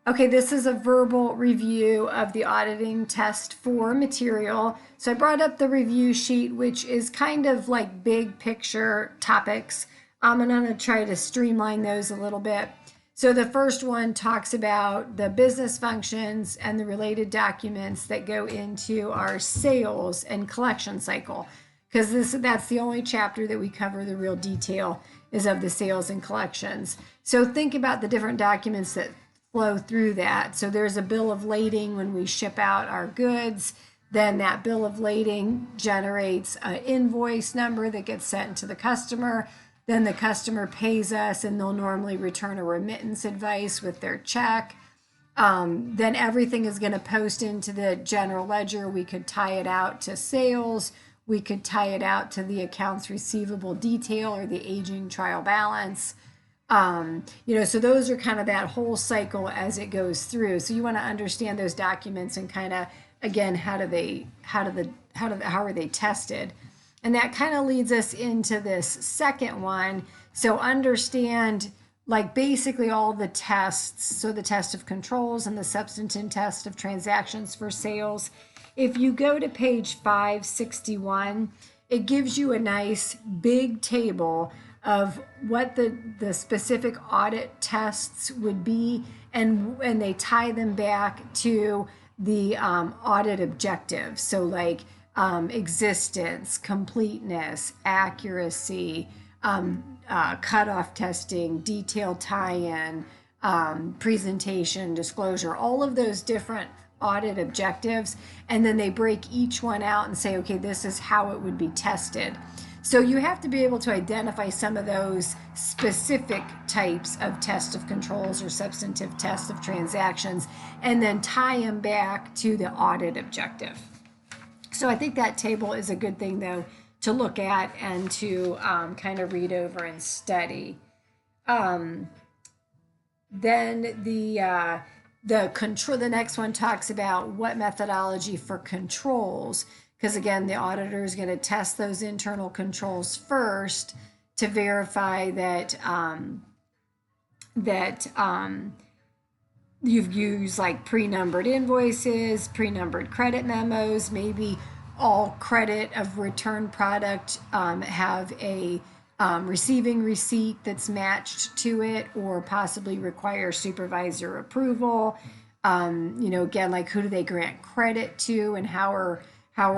Okay, this is a verbal review of the auditing test for material. So I brought up the review sheet, which is kind of like big picture topics. I'm going to try to streamline those a little bit. So the first one talks about the business functions and the related documents that go into our sales and collection cycle, because that's the only chapter that we cover the real detail is of the sales and collections. So think about the different documents that flow through that. So there's a bill of lading when we ship out our goods. Then that bill of lading generates an invoice number that gets sent to the customer. Then the customer pays us and they'll normally return a remittance advice with their check. Then everything is going to post into the general ledger. We could tie it out to sales. We could tie it out to the accounts receivable detail or the aging trial balance. So those are kind of that whole cycle as it goes through. So you want to understand those documents and kind of, again, how are they tested? And that kind of leads us into this second one. So understand like basically all the tests. So the test of controls and the substantive test of transactions for sales. If you go to page 561, it gives you a nice big table of what the specific audit tests would be, and they tie them back to the audit objectives. So like existence, completeness, accuracy, cutoff testing, detailed tie-in, presentation, disclosure, all of those different audit objectives. And then they break each one out and say, okay, this is how it would be tested. So you have to be able to identify some of those specific types of test of controls or substantive test of transactions and then tie them back to the audit objective. So I think that table is a good thing, though, to look at and to kind of read over and study. Then the next one talks about what methodology for controls, because again, the auditor is going to test those internal controls first to verify that you've used like pre-numbered invoices, pre-numbered credit memos, maybe all credit of return product have a receiving receipt that's matched to it, or possibly require supervisor approval. Again, like who do they grant credit to, and how are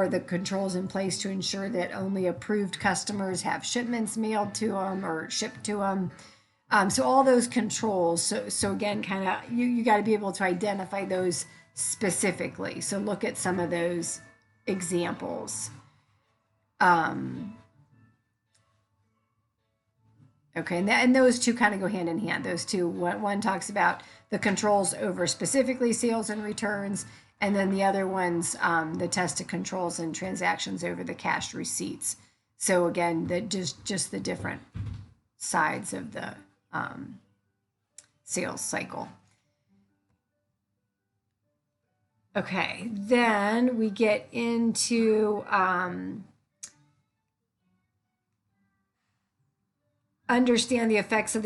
the controls in place to ensure that only approved customers have shipments mailed to them or shipped to them. So all those controls. So again, kind of you got to be able to identify those specifically. So look at some of those examples. Okay, and those two kind of go hand in hand. Those two, one talks about the controls over specifically sales and returns, and then the other one's the test of controls and transactions over the cash receipts. So again, just the different sides of the sales cycle. Okay, then we get into understand the effects of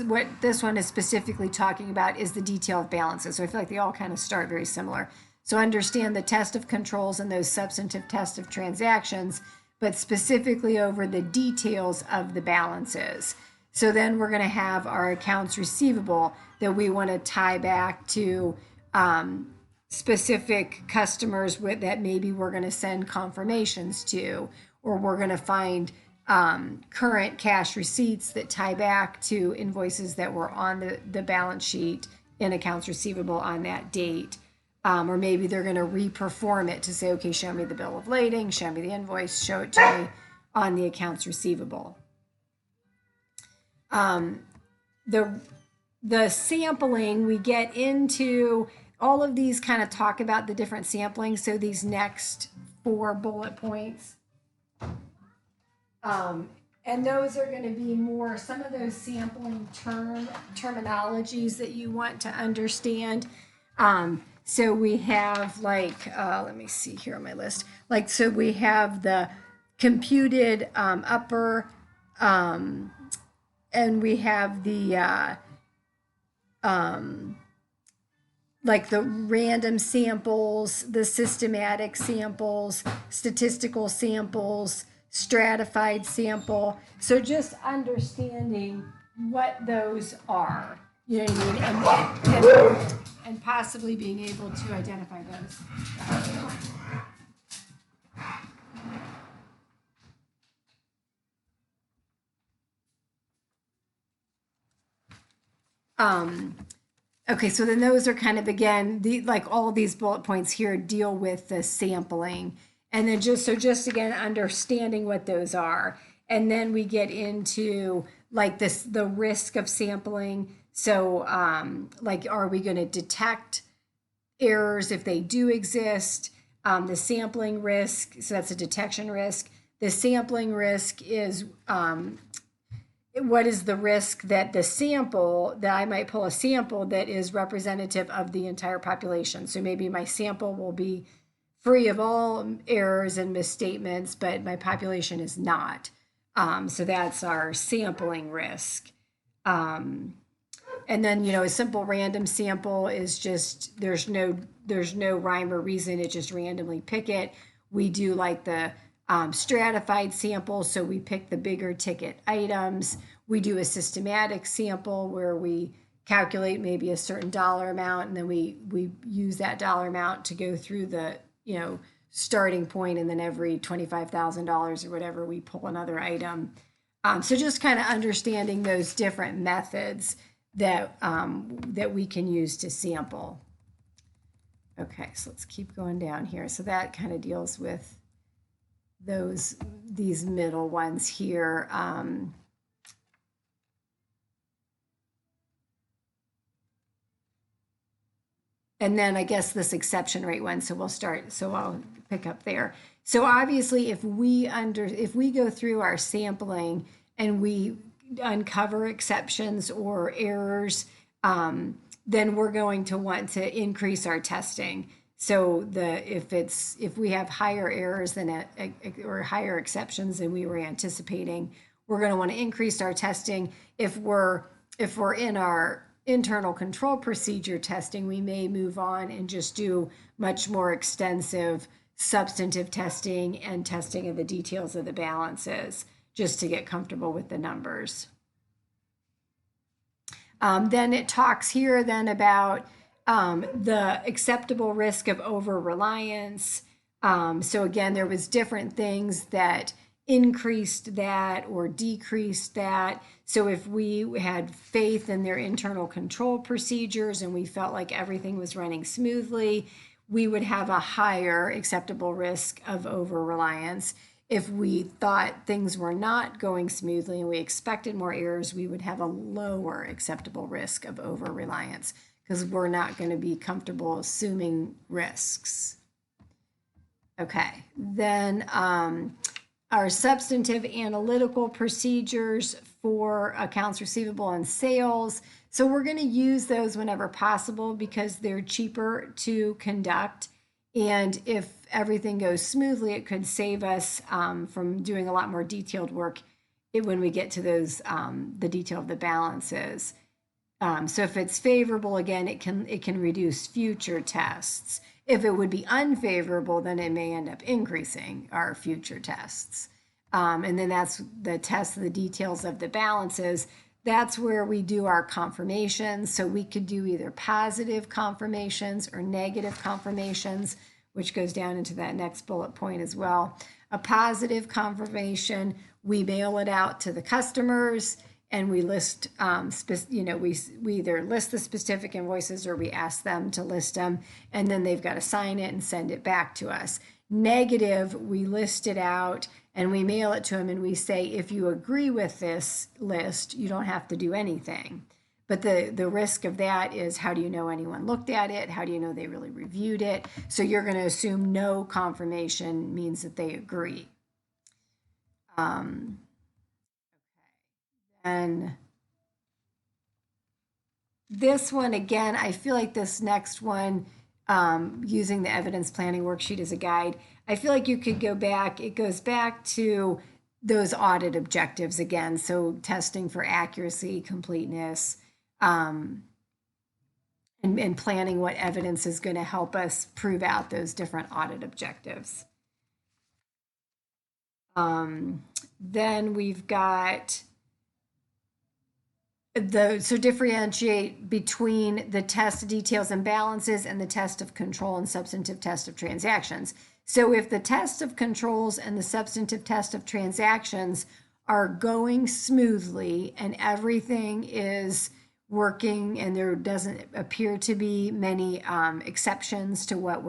what this one is specifically talking about is the detail of balances. So I feel like they all kind of start very similar. So understand the test of controls and those substantive tests of transactions, but specifically over the details of the balances. So then we're going to have our accounts receivable that we want to tie back to specific customers that maybe we're going to send confirmations to, or we're going to find current cash receipts that tie back to invoices that were on the balance sheet in accounts receivable on that date. Or maybe they're going to reperform it to say, okay, show me the bill of lading, show me the invoice, show it to me on the accounts receivable. The sampling, we get into all of these kind of talk about the different sampling. So these next 4 bullet points. And those are going to be more some of those sampling terminologies that you want to understand. So we have like, let me see here on my list. Like, so we have the computed upper, and we have the like the random samples, the systematic samples, statistical samples, stratified sample. So just understanding what those are, you know what I mean, and possibly being able to identify those. Okay, so then those are kind of, again, like all of these bullet points here deal with the sampling. And then just again, understanding what those are. And then we get into like the risk of sampling. So like, are we going to detect errors if they do exist? The sampling risk, so that's a detection risk. The sampling risk is what is the risk that the sample, that I might pull a sample that is representative of the entire population. So maybe my sample will be free of all errors and misstatements, but my population is not. So that's our sampling risk. And then, a simple random sample is just, there's no rhyme or reason, it just randomly pick it. We do like the stratified sample, so we pick the bigger ticket items. We do a systematic sample where we calculate maybe a certain dollar amount, and then we use that dollar amount to go through the starting point, and then every $25,000 or whatever we pull another item. So just kind of understanding those different methods that we can use to sample. Okay, so let's keep going down here. So that kind of deals with these middle ones here. And then I guess this exception rate one. So I'll pick up there. So obviously if we go through our sampling and we uncover exceptions or errors, then we're going to want to increase our testing. So if we have higher errors or higher exceptions than we were anticipating, we're going to want to increase our testing. If we're in our internal control procedure testing, we may move on and just do much more extensive substantive testing and testing of the details of the balances just to get comfortable with the numbers. Then it talks here then about the acceptable risk of over-reliance. So again, there was different things that increased that or decreased that. So if we had faith in their internal control procedures and we felt like everything was running smoothly, we would have a higher acceptable risk of over-reliance. If we thought things were not going smoothly and we expected more errors, we would have a lower acceptable risk of over-reliance because we're not going to be comfortable assuming risks. Okay, then our substantive analytical procedures for accounts receivable and sales. So we're going to use those whenever possible because they're cheaper to conduct. And if everything goes smoothly, it could save us from doing a lot more detailed work when we get to those, the detail of the balances. So if it's favorable, again, it can reduce future tests. If it would be unfavorable, then it may end up increasing our future tests. And then that's the test of the details of the balances. That's where we do our confirmations. So we could do either positive confirmations or negative confirmations, which goes down into that next bullet point as well. A positive confirmation, we mail it out to the customers and we list, we either list the specific invoices or we ask them to list them, and then they've got to sign it and send it back to us. Negative, we list it out and we mail it to them and we say, if you agree with this list, you don't have to do anything. But the risk of that is, how do you know anyone looked at it? How do you know they really reviewed it? So you're going to assume no confirmation means that they agree. And this one, again, I feel like this next one, using the evidence planning worksheet as a guide, I feel like you could go back. It goes back to those audit objectives again. So testing for accuracy, completeness, and planning what evidence is going to help us prove out those different audit objectives. Then we've got so differentiate between the test details and balances and the test of control and substantive test of transactions. So if the test of controls and the substantive test of transactions are going smoothly and everything is working and there doesn't appear to be many exceptions to what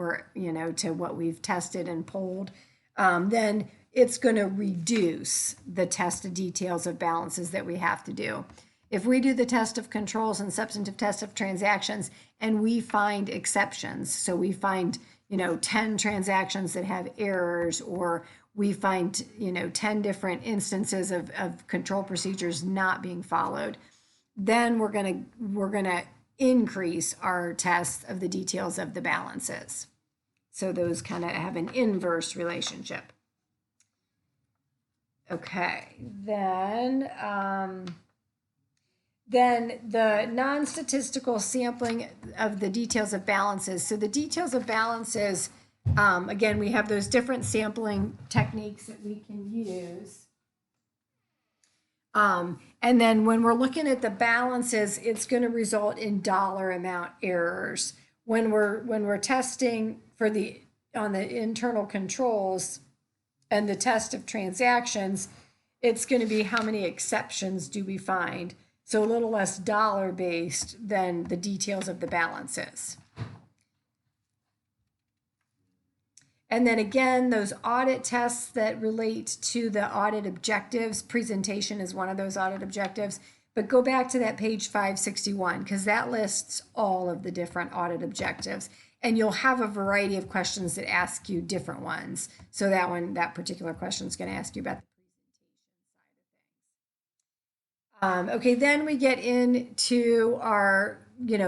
we've tested and polled, then it's going to reduce the test of details of balances that we have to do. If we do the test of controls and substantive test of transactions and we find exceptions, so we find 10 transactions that have errors, or we find 10 different instances of control procedures not being followed, then we're gonna increase our test of the details of the balances. So those kind of have an inverse relationship. Okay, then the non-statistical sampling of the details of balances. So the details of balances, again, we have those different sampling techniques that we can use. And then when we're looking at the balances, it's going to result in dollar amount errors. When we're testing on the internal controls and the test of transactions, it's going to be how many exceptions do we find. So a little less dollar-based than the details of the balances. And then again, those audit tests that relate to the audit objectives, presentation is one of those audit objectives. But go back to that page 561, because that lists all of the different audit objectives. And you'll have a variety of questions that ask you different ones. So that particular question is going to ask you about the presentation side of things. Okay, then we get into our,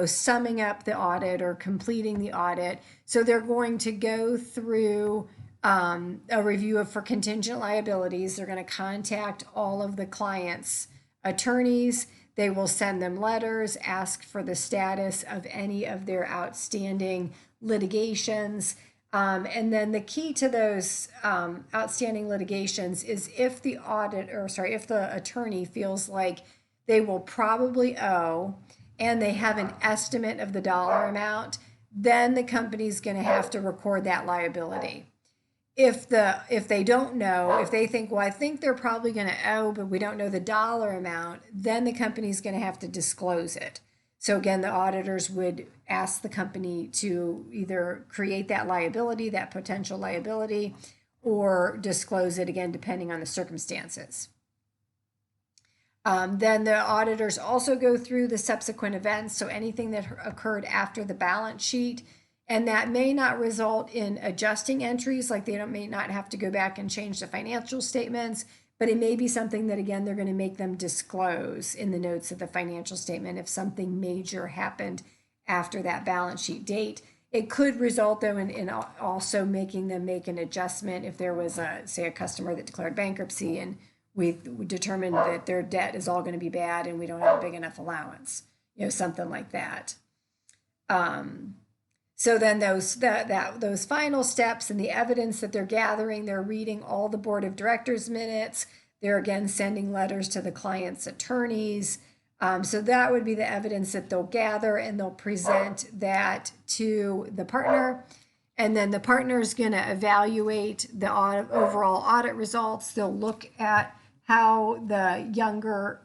summing up the audit or completing the audit. So they're going to go through a review for contingent liabilities. They're going to contact all of the clients' attorneys. They will send them letters, ask for the status of any of their outstanding litigations. And then the key to those outstanding litigations is if the attorney feels like they will probably owe and they have an estimate of the dollar amount, then the company's going to have to record that liability. If they don't know, if they think, well, I think they're probably going to owe, but we don't know the dollar amount, then the company's going to have to disclose it. So again, the auditors would ask the company to either create that liability, that potential liability, or disclose it, again, depending on the circumstances. Then the auditors also go through the subsequent events, so anything that occurred after the balance sheet, and that may not result in adjusting entries, like they may not have to go back and change the financial statements, but it may be something that, again, they're going to make them disclose in the notes of the financial statement if something major happened after that balance sheet date. It could result, though, in also making them make an adjustment if there was, say, a customer that declared bankruptcy and we determined that their debt is all going to be bad and we don't have a big enough allowance, something like that. So then those final steps and the evidence that they're gathering, they're reading all the board of directors minutes. They're again sending letters to the client's attorneys. So that would be the evidence that they'll gather, and they'll present that to the partner. And then the partner is going to evaluate the overall audit results. They'll look at how the younger,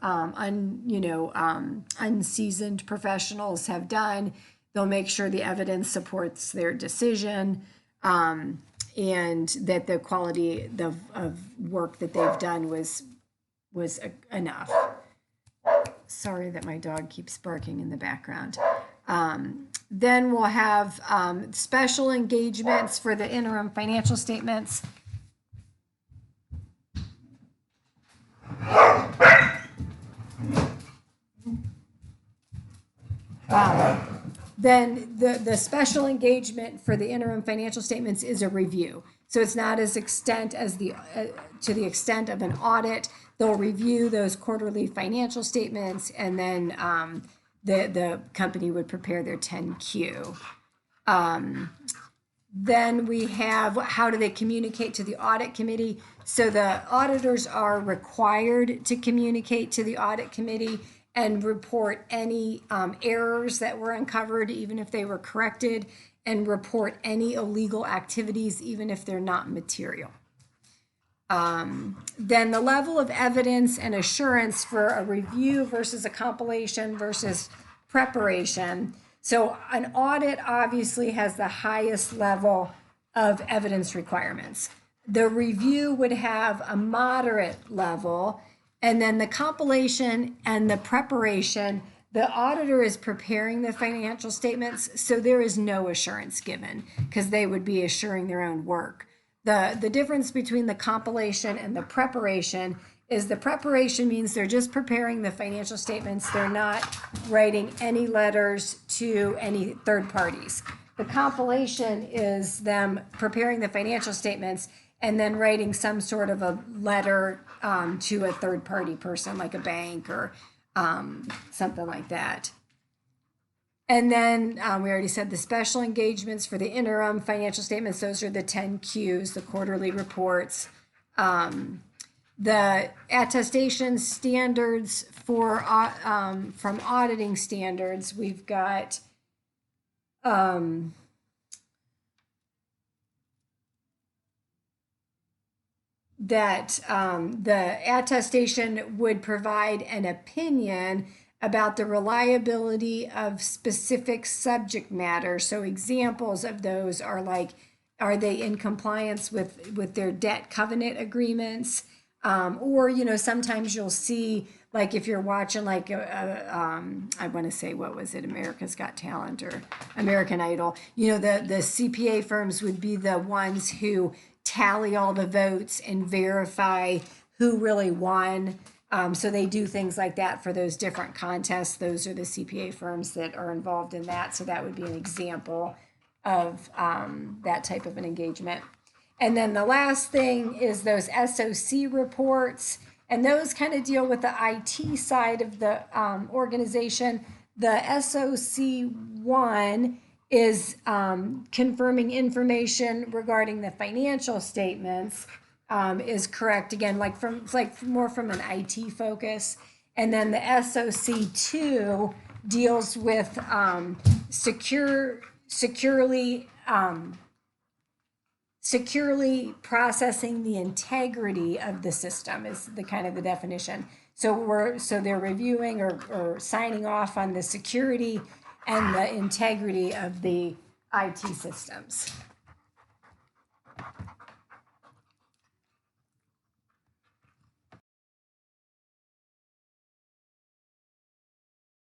unseasoned professionals have done. They'll make sure the evidence supports their decision, and that the quality of work that they've done was enough. Sorry that my dog keeps barking in the background. Then we'll have special engagements for the interim financial statements. Then the special engagement for the interim financial statements is a review. So it's not as extent as to the extent of an audit. They'll review those quarterly financial statements, and then the company would prepare their 10Q. Then we have how do they communicate to the audit committee? So the auditors are required to communicate to the audit committee and report any errors that were uncovered, even if they were corrected, and report any illegal activities, even if they're not material. Then the level of evidence and assurance for a review versus a compilation versus preparation. So an audit obviously has the highest level of evidence requirements. The review would have a moderate level, and then the compilation and the preparation, the auditor is preparing the financial statements, so there is no assurance given because they would be assuring their own work. The difference between the compilation and the preparation is the preparation means they're just preparing the financial statements. They're not writing any letters to any third parties. The compilation is them preparing the financial statements and then writing some sort of a letter to a third party person like a bank or something like that. And then we already said the special engagements for the interim financial statements. Those are the 10Qs, the quarterly reports. The attestation standards for from auditing standards, we've got that the attestation would provide an opinion about the reliability of specific subject matter. So examples of those are like, are they in compliance with their debt covenant agreements? Or, you know, sometimes you'll see, like if you're watching like, I want to say, what was it, America's Got Talent or American Idol, you know, the CPA firms would be the ones who tally all the votes and verify who really won. So they do things like that for those different contests. Those are the CPA firms that are involved in that. So that would be an example of that type of an engagement. And then the last thing is those SOC reports, and those kind of deal with the IT side of the organization. The SOC 1 is confirming information regarding the financial statements is correct. Again, it's like more from an IT focus. And then the SOC 2 deals with securely processing the integrity of the system is the kind of the definition. So they're reviewing or signing off on the security and the integrity of the IT systems.